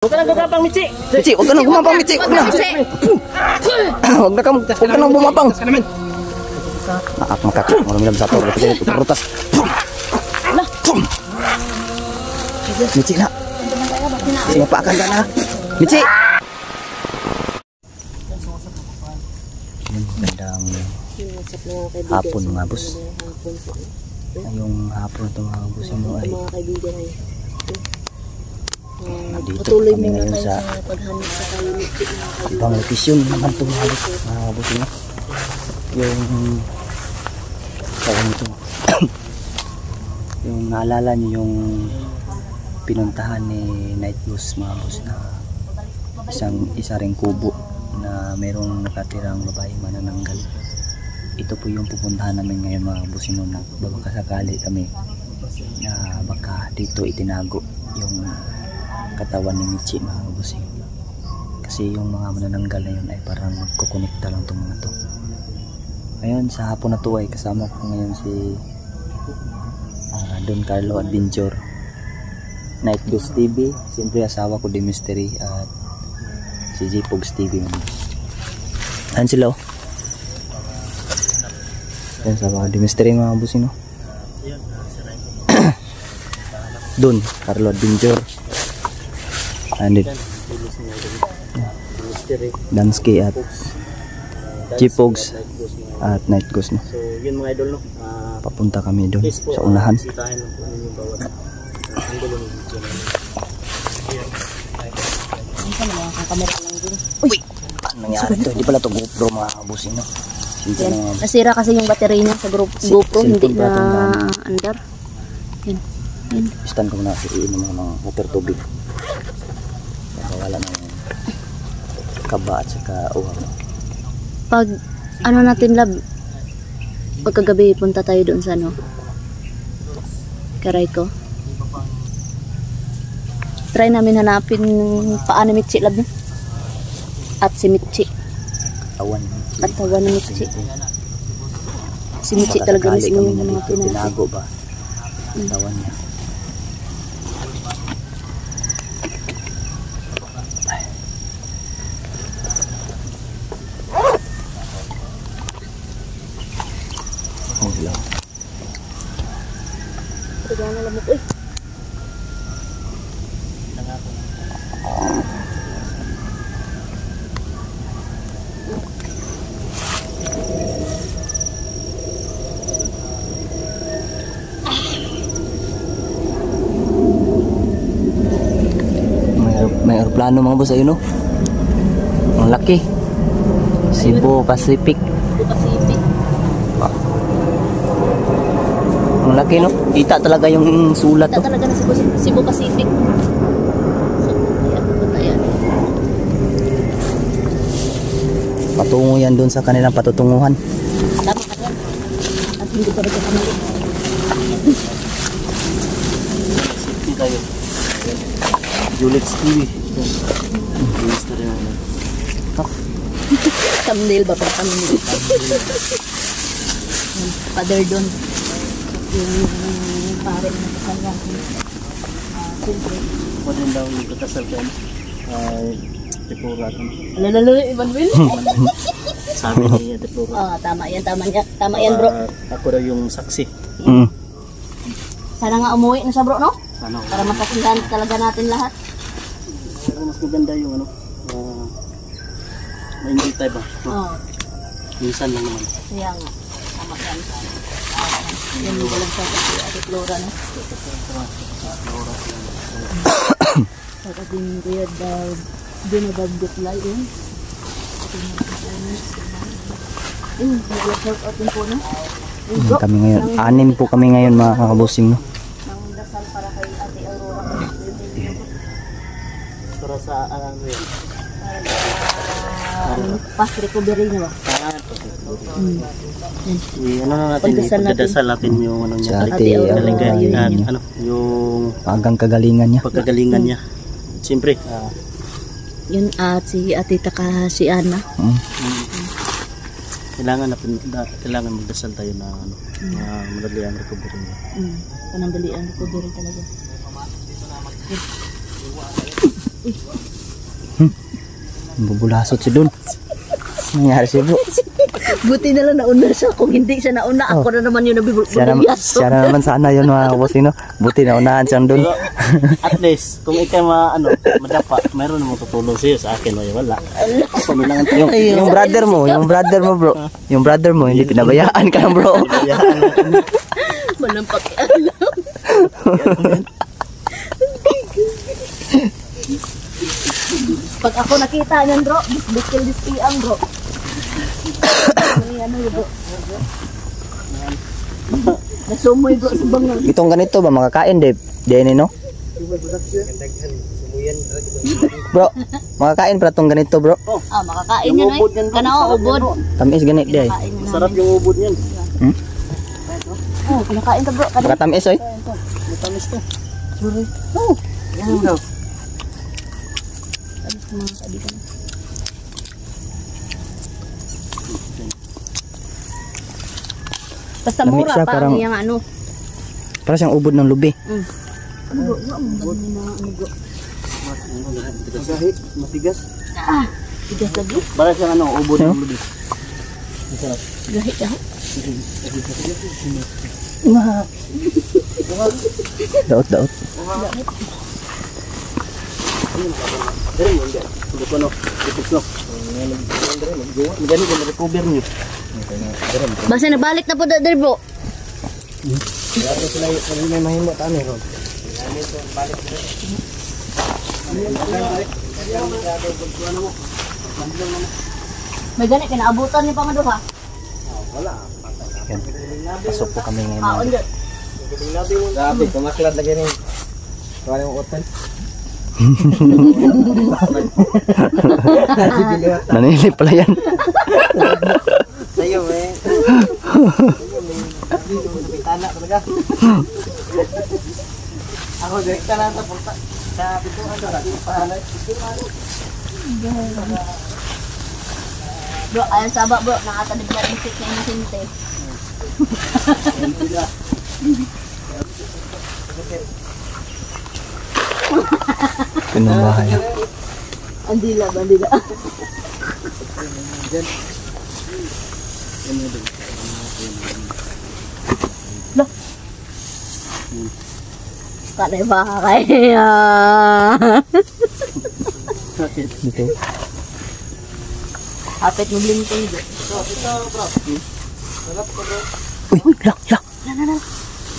Huwag ka nang gumapang, Michi. Michi, huwag ka nang gumapang, Michi. Huwag na. Huwag ka nang gumapang. Makakak. Marami lang sa tor. Rutas. Michi na. Michi, mapaakan ka na. Michi. Magandang hapon mga boss. Yung hapon ito mga boss mo ay dito kami ngayon sa ibang location naman ito mga boss mo. Yung saan ito yung naalala nyo yung pinuntahan ni Night Goose mga boss na isa ring kubo na mayroong nakatirang babae manananggal. Ito po yung pupuntahan namin ngayon mga busino na baka sakali kami na baka dito itinago yung katawan ni Michi mga busino. Kasi yung mga manananggal na yun ay parang magkukonekta lang itong mga to. Ngayon sa hapon na to ay kasama ko ngayon si Don Carlo Adventure, Night Goose TV, siyempre asawa ko di Mystery at si J-Pogs TV. Ayan sila oh. Ayan sa mga di Mystery mga busino. Don Carlo Adventure. And Dansky at J-Pogs at Night Goose no. So yun mga idol no. Papunta kami doon sa unahan. Uy! Ano nangyari ito? Hindi pala ito GoPro mga busino. Nasira kasi yung battery niya sa GoPro, hindi na andar. Yan. Stand ko na iinom ng water tubig. Wala ng kaba at saka uhaw. Pag ano natin lab, pagkagabi punta tayo doon sa ano, Karay ko. Try namin hanapin paano Michi lab niya. At si Michi. Katawan ni Michi. Si Michi talaga mismo yung mga tinago ba? Katawan niya. Kaya lamok uy. May aeroplano mga boss, ayun o. Ang laki. Cebu Pacific. Ang laki no. Kita talaga yung sulat to. Kita talaga na Cebu Pacific. So, ayan. Patungo yan doon sa kanilang patutunguhan. Tama ka yan. At hindi pa rin kamali. Safety tayo. Julix TV. Thumbnail ba? Thumbnail. Father Don. Yung pare na kasama. Siyempre. Ako din daw yung katasal ko. Tipura ko. Alalalo, Ivanville. Sabi niya Tipura. Tama yan, tama yan bro. Ako daw yung saksi. Sana nga umuwi na siya bro, no? Sana. Para mapasindahan talaga natin lahat. Pero mas maganda yung ano, ma-enjoy tayo ba? Oo. Minsan lang naman. Kaya nga, tama yan. Yan yung walang sa Ate Flora, no? Sa ating kuya daw, binabagdot lang yun. Nag-shout out din po, no? Kami ngayon, 6 po kami ngayon mga kakabusing no. Ang dasal para kay Ate Aurora. Para sa ano yun? Fast recovery niya ba? Ano na natin, pagdadasal natin yung ano niya. Sa Ate Aurora, ano, yung kagalingan niya. pagkagalingan niya. Siyempre, Yun at si Ate Takahashi Ana. kailangan magdasal tayo na ano, madali ang recovery niya. Panandali ang recovery talaga. Bubulasot si Don. Nangyari si bro. Buti na lang nauna siya. Kung hindi siya nauna, ako na naman yung Siya nabibulyaso. na naman sana yun mga bossing no. Buti na unahan siyang Don. At least, kung ikaw madapa, mayroon namang tutulong sa'yo sa akin. Wala. Ako na lang ang Yung brother mo bro. Yung brother mo, hindi pinabayaan ka lang bro. Walang pakialam. Pag ako nakita niyan bro, biskil dispiang bro. Ano bro? Nasumoy bro sa bangang. Itong ganito ba makakain Deni no? Bro, makakain pala tong ganito bro. Ah, makakain yan ay. Kanao ubod. Tamis ganit day. Sarap yung ubod niyan. Oh, kinakain ka bro. Makatamis oy. Matamis to. Oh, Yan daw. mga kaibigan. Basta Lamig mura siya, pa parang- yung ano. Para siyang ubod ng lubi. Ano bro? Ang dami na ano bro. Magahi, matigas. Tigas lagi. Para siyang ubod ng lubi. Gahit ako. Daot. Dari mo, hindi. Hindi ko ipos no. Magani ko na-recover niyo. Basta nabalik na po dadar bro. Kaya sila may mahimo tani ron. May ganit, kinaabutan niyo pa nga doon ha. Yan. Pasok po kami ngayon. Ah, on dyan. Grabe, kumaklad lagi rin. Kawala mo hotel. Nanilip pala yan. Sa'yo eh. Bitana talaga. Ako direkta na sa punta. Sa pituan sa pahalay. Bro, ayan saba bro, nakatanig na yung stick na inisinte. Pinubahan niya. Andila. Loh. Kanay ba kaya? Dito. Hapit mo blinking bro. Uy, lak.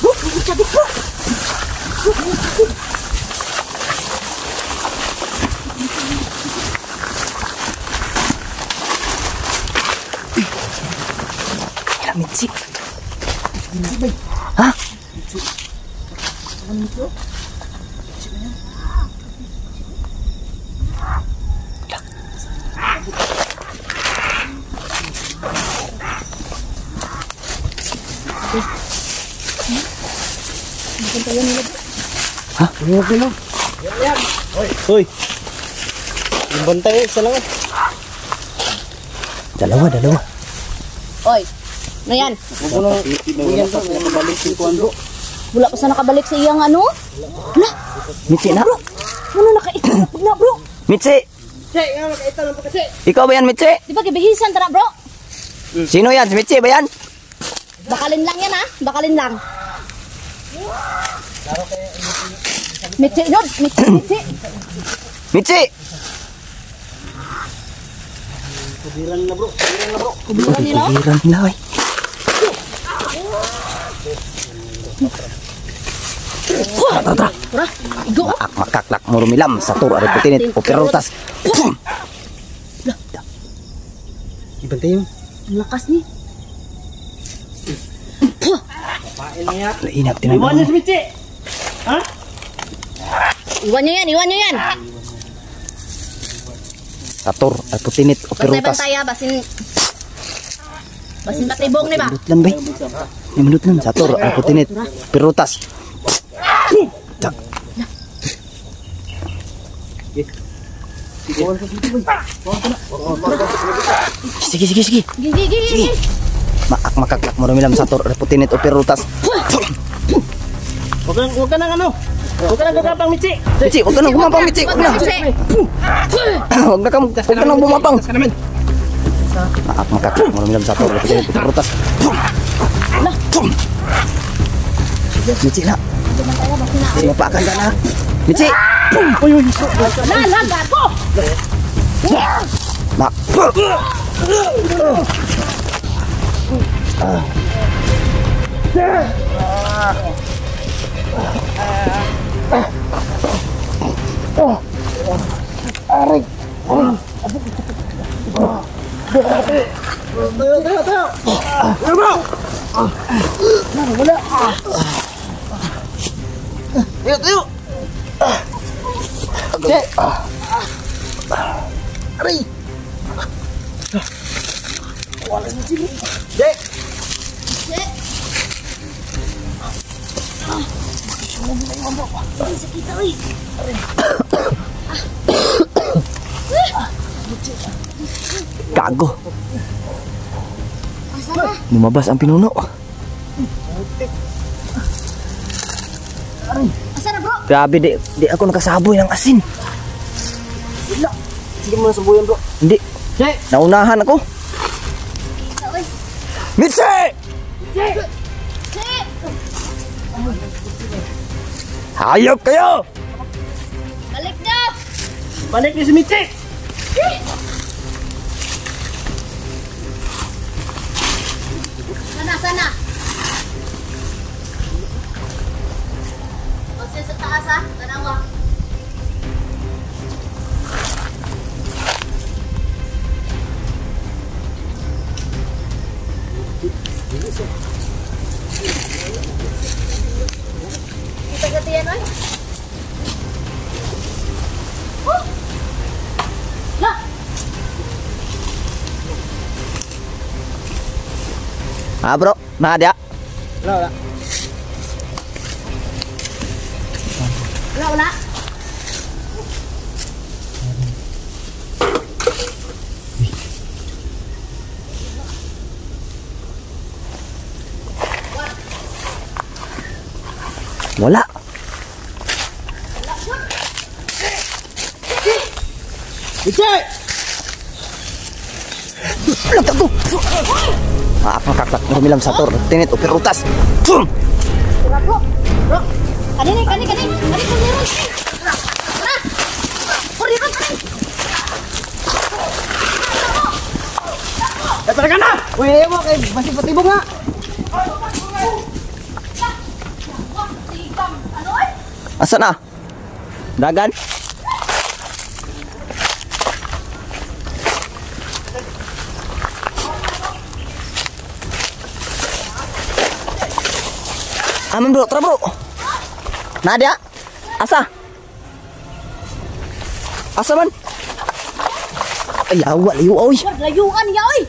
Bro, sabi ko. Mitsi. Hah? Hah? Hoy. Yung bantay isa lang. Dalawa. Oy, ano yan? Bigyan ko nakabalik si Kuan bro. Wala pa sa nakabalik sa iyang ano? Wala, Mitsi na. ano nakaitanap na bro? Mitsi. Ikaw ba yan, Mitsi? Di ba kibihisan tara bro? Sino yan? Si Mitsi ba yan? Bakalin lang yan ha, bakalin lang. Mitsi Rod, Mitsi. Mitsi! Kubiran na bro. Kubiran nila oh. Kubiran nila eh. Tara. Tara, igo oh. Makaklak murumilam sa tur ariputinit operotas. Ibantay yung. Ang lakas ni. Inap Iwan niyo tinanong. si Michi. Ha? Iwan nyo yan. Sa tur ariputinit operotas. Bantay ha, basin patibong ni ba? Minut lang ba? Minut lang sa tur ariputinit operotas. Sige. Gigi. Makaklak murumilam sa tur ariputinit operotas. Huwag ka nang ano. Huwag ka lang gagapang, Mitsi. Mitsi, huwag ka nang gumapang, Mitsi. Huwag na. Huwag ka nang bumapang. Makakak, malam-malam satu. Rutas. Mitsi na. Simapakan ka na. Mitsi. Lalaga ko! Mak. Gago. Lumabas ang pinuno. Asa na bro? Grabe, di ako nakasaboy ng asin. Sige mo na sambuyan, bro. Hindi. Naunahan ako. Mitsi! Hayop kayo! Balik na! Balik niyo si Mitsi! Sana. Kasi sa taas ha, tanawa. Kita gatian oy. Lah. Ah bro, nah dia. Wala. Wala. Wala. Mitsi! Lagtag ko. Makakak, marumilam sator. Tinit, upirutas. Bro. Kani. Kani puriron. Puriron kani. Talaga na! Uy, mo kay basi patibong nga. Asa na? Dagan? Aman bro, tara bro. Nadia, asa? Asa man? Ay, awal, layu, oy. Layuan ya oy.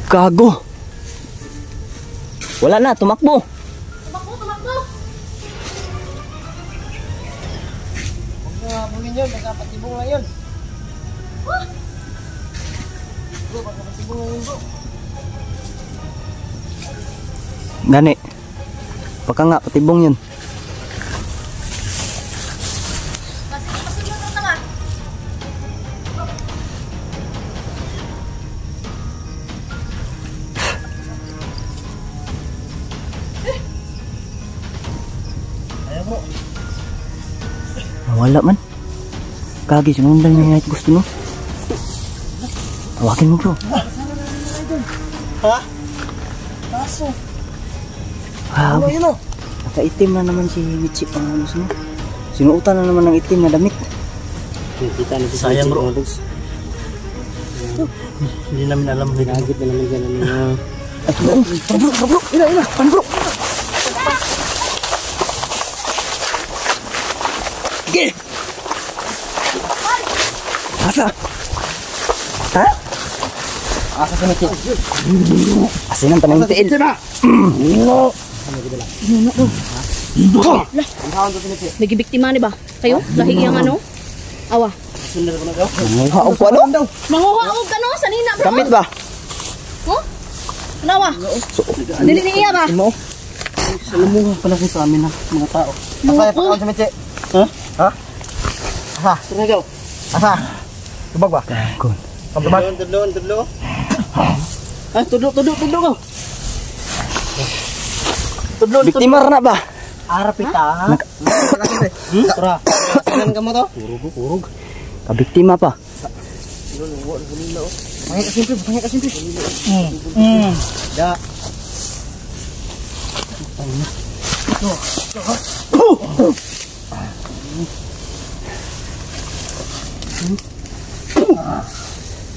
Gago. Wala na, tumakbo. Tumakbo. Bungin yun, magkapatibong nga yun. Bro, magkapatibong nga yun, bro. Gani. Baka nga, patibong yun. Pasunod naman. Wala man. Kagi, sinundan niya yung gusto mo. Tawakin mo bro. Ha? Kaso. Ah, Ano yun o? nakaitim na naman si Mitsi pang ano mo. Sinuutan na naman ng itim na damit. Kita na si sayang bro. Hindi namin alam. Hinagit na namin ganun. Bro. Ina. Pan bro. Sige. Asa? Ha? Asa sa Mitsi? Asinan tanang tiil. No. Nagibiktima ni ba? Kayo? Lahi yang ano? Awa. Manguha ko ano? Manguha og kano sanina bro. Kamit ba? Oh? Nawa. Dili ni iya ba? Imo. Salamungan pala sa amin ha, mga tao. Asa pa kaon si Mitsi? Ha? Ha? Asa? Tinagaw. Asa? Tubag ba? Dagon. Tubag. Tudlo. Ah, tudlo ko. Tudlo. Biktima na ba? Arapita ha. Tara. Kanan ka mo to? Kurog. Kabiktima pa. Pangit ka simple. Da.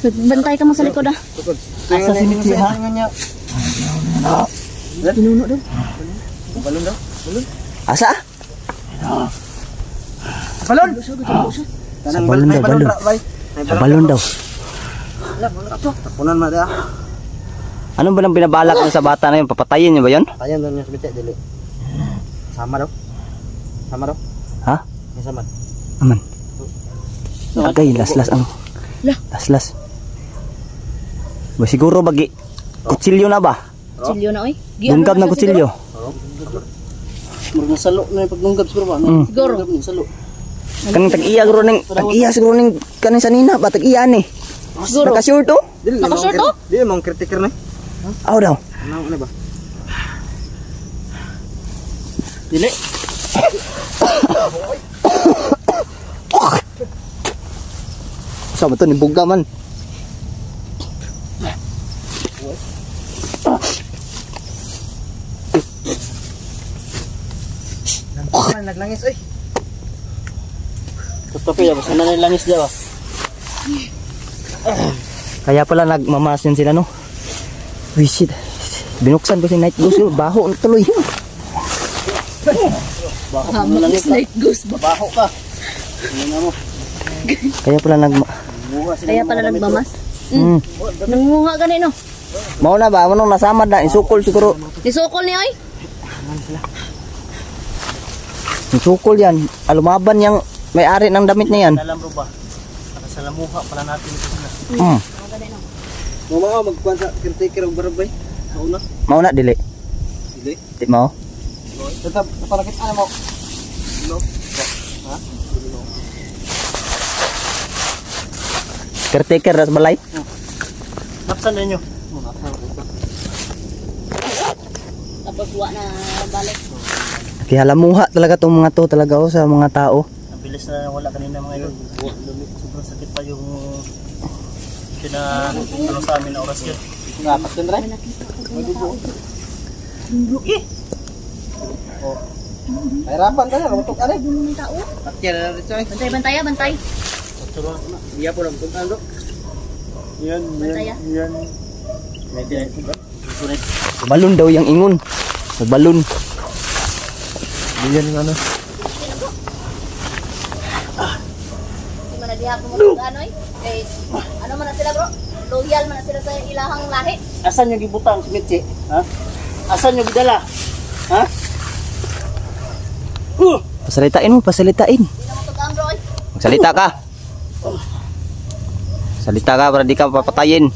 Bantay ka mo sa likod ah. Asa si Mitzi ha? Pinuno daw. Balon daw. Asa? Balon. Sa balon daw, balon. Sa balon daw. Tapunan mo dah. Ano ba nang binabalak niyo sa bata na yun? Papatayin niyo ba yun? Tayan daw niya si Mitsi dili. Sama daw. Ha? May sama. Aman. Agay, las-las ang. Lah. Las-las. Ba siguro bagi kutsilyo na ba? Kutsilyo na oy. Dunggab na kutsilyo. Murag salo na yung pagnunggab siguro ba? Siguro. Salo. Kanang tag-iya siguro ning kaning sanina ba tag-iya ni. Siguro. Naka-short to? Naka-short to? Dili mong kritiker na. Aw daw. Ano ba? Dili. Sa ba to ni buga man. Naglangis oy. Totoo ya, basta na langis daw. Kaya pala nagmamasin sila no. Uy shit. Binuksan ko si Night Goose yun. Baho na tuloy. Bako Ah, na langis. Night Goose ba? Baho ka. Ano mo? Kaya pala Kaya pala nagmamas. Nangunga gani no. Mao na ba? Ano nasamad na? Isukol siguro. Nisukol ni oy. Isukol yan. Alumaban yung may-ari ng damit na yan. Alam bro ba? Nakasalamuha pala natin ito sila. Mama magkuan sa caretaker og barabay. Sa una. Mao na dili. Dili. Di mo? Tetap palakit ano mo. Caretaker ras balay. Napsan ninyo. Tapos wa na balik. Kaya halamuha talaga tong mga to talaga oh, sa mga tao. Ang bilis na wala kanina mga idol. Sobrang sakit pa yung ano sa amin na oras yun. Ngapas kan ray. Hirapan ka na untuk ano? Ng tao. Akya na rito eh. Bantay ah, bantay. Dia po lang tuntan do. Bantay ah. Balon daw yung ingon. Sa balon. Diyan ng ano. Di man na diha ko mo ano eh. Kay ano man na sila bro? Loyal man na sila sa ilahang lahi. Asan yung gibutang si Mitzi? Ha? Asan yung gidala? Ha? Pasalitain mo, pasalitain. Di na mo tugang bro eh. Magsalita ka. Salita ka para di ka papatayin.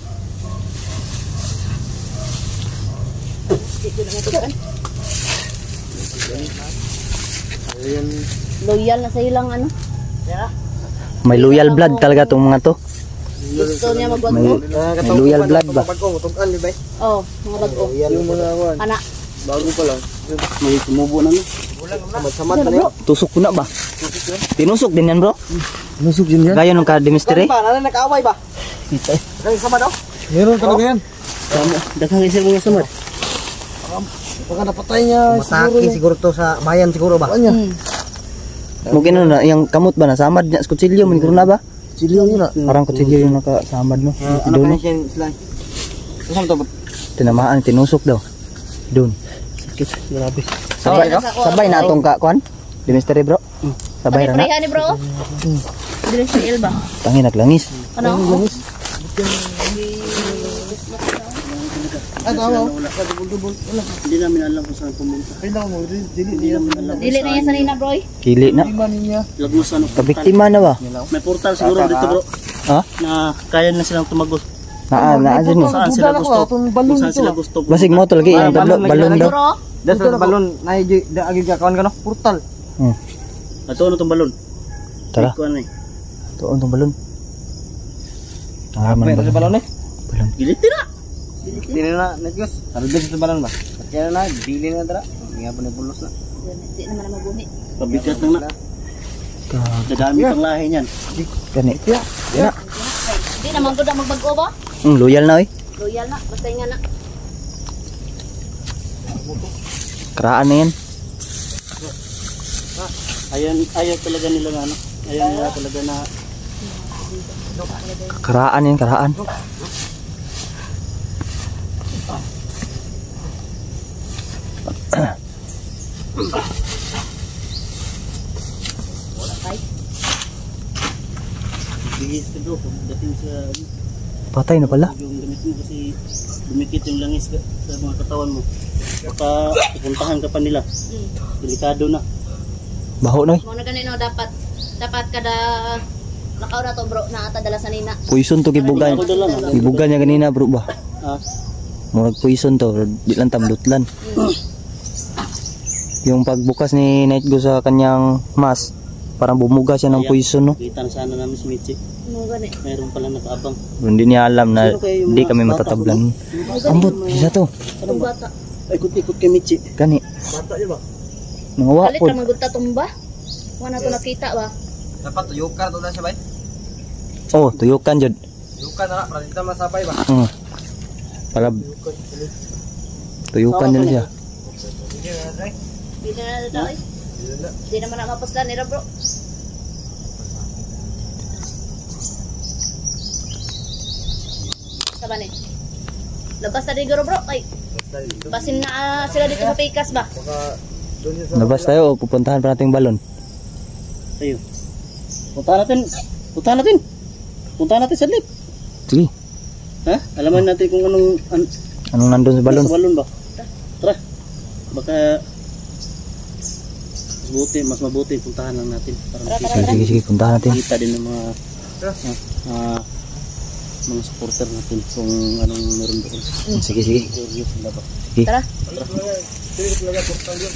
Loyal na sa ilang ano. May loyal blood talaga tong mga to. Gusto niya May, magbago. may loyal blood ba? Bago tugan di ba? Oh, mga bago. Yung mga awan. Ana. Bago pa lang. May tumubo na no? Samad-samad na niyo. Tusok ko na ba? Tinusok din yan bro. Nusog din yan. Gaya nung ka-demistry. Ba, nana nag-away ba? Kita eh. Nang samad daw? Meron talaga yan. Daghang isa mga sumad. Baka napatay niya Mataki siguro to sa bayan siguro ba? Mungkin ano na, yung kamot ba nasamad niya sa kutsilyo, man na ba? Silyo yun na. Parang kutsilyo yung nakasamad no. Ano Doon ka siya sila? Saan to? tinamaan, tinusok daw. Doon. Sakit, grabe. Sabay, sabay na atong ka, kuan? Demistry bro. Sabay ra na. Pareha ni bro. Dire sa Elba. Tangi naglangis. Ano? Hindi namin alam kung saan pumunta. Dili na yan sa nina bro. Kili na. Lagos ano. Kabiktima na ba? May portal siguro dito bro. Ha? Na kaya na silang tumagos. Naa, naa dyan mo. Saan sila gusto? Kung saan sila gusto. Basig mo talaga yung balon daw. Bro, Dasa sa balon na agi kawan ka no? Portal. Ato ano tong balon? Tara. Kuan ni. Tuon tong balon. Apa sa balon eh? Balon. Gilit na. Dili na Netgos. Tara dito sa balon ba? Kaya na dili na dara. Nga pa ni pulos na. Di naman na mabuni. Pabigat lang na. Dadami pang lahi niyan. Gani. Ya. Ya. Di naman gud ang magbago ba? Loyal na oy. Loyal na, basta nga na. Karaan na yan. Ayaw talaga nila na ano. Ayaw nila talaga na Karaan yan, karaan. bigis ka bro. Dating sa Patay na pala. yung gamit mo kasi dumikit yung langis sa mga katawan mo. Baka ipuntahan ka pa nila. Delikado na. Baho na Mo na ganino dapat kada lakaw na to bro na ata dala sa nina. Poison to gibugan. Ako dala na. Gibugan niya ganina bro ba? Ah, Murag poison to. Di lang tamdutlan. Yung pagbukas ni Nightgo sa kanyang mask, parang bumuga siya ng poison no. kita na sana namin si Michi. Mo gani. Mayroon pala nakaabang. Hindi niya alam na Sino kayo yung hindi mga kami bata matatablan. Ambot, isa to. Ang bata. Ikot-ikot kay Michi. Gani. Bata yun ba? Nangawa Kalit po. ka magud ta tumba. Wala to nakita ba? Dapat tuyukan to na siya ba? Oh, tuyukan jud. Tuyukan na para dito masabay ba? Para tuyukan din siya. Di na daw eh. Di naman na mapaslan nila bro. Saban eh. Labas na diguro bro. Ay. Basin na sila dito sa Pikas ba? Labas tayo o pupuntahan pa natin yung balon. Tayo. Punta natin. Punta natin. Punta natin sa lip. Sige. Ha? Alaman natin kung anong Anong nandun sa balon? Sa balon ba? Tara. Baka mas mabuti puntahan lang natin para makita, Sige, puntahan natin. makita din ng mga supporter natin kung anong meron doon. Sige. Curious sila ba? Sige. Tara. Sige talaga portal yun.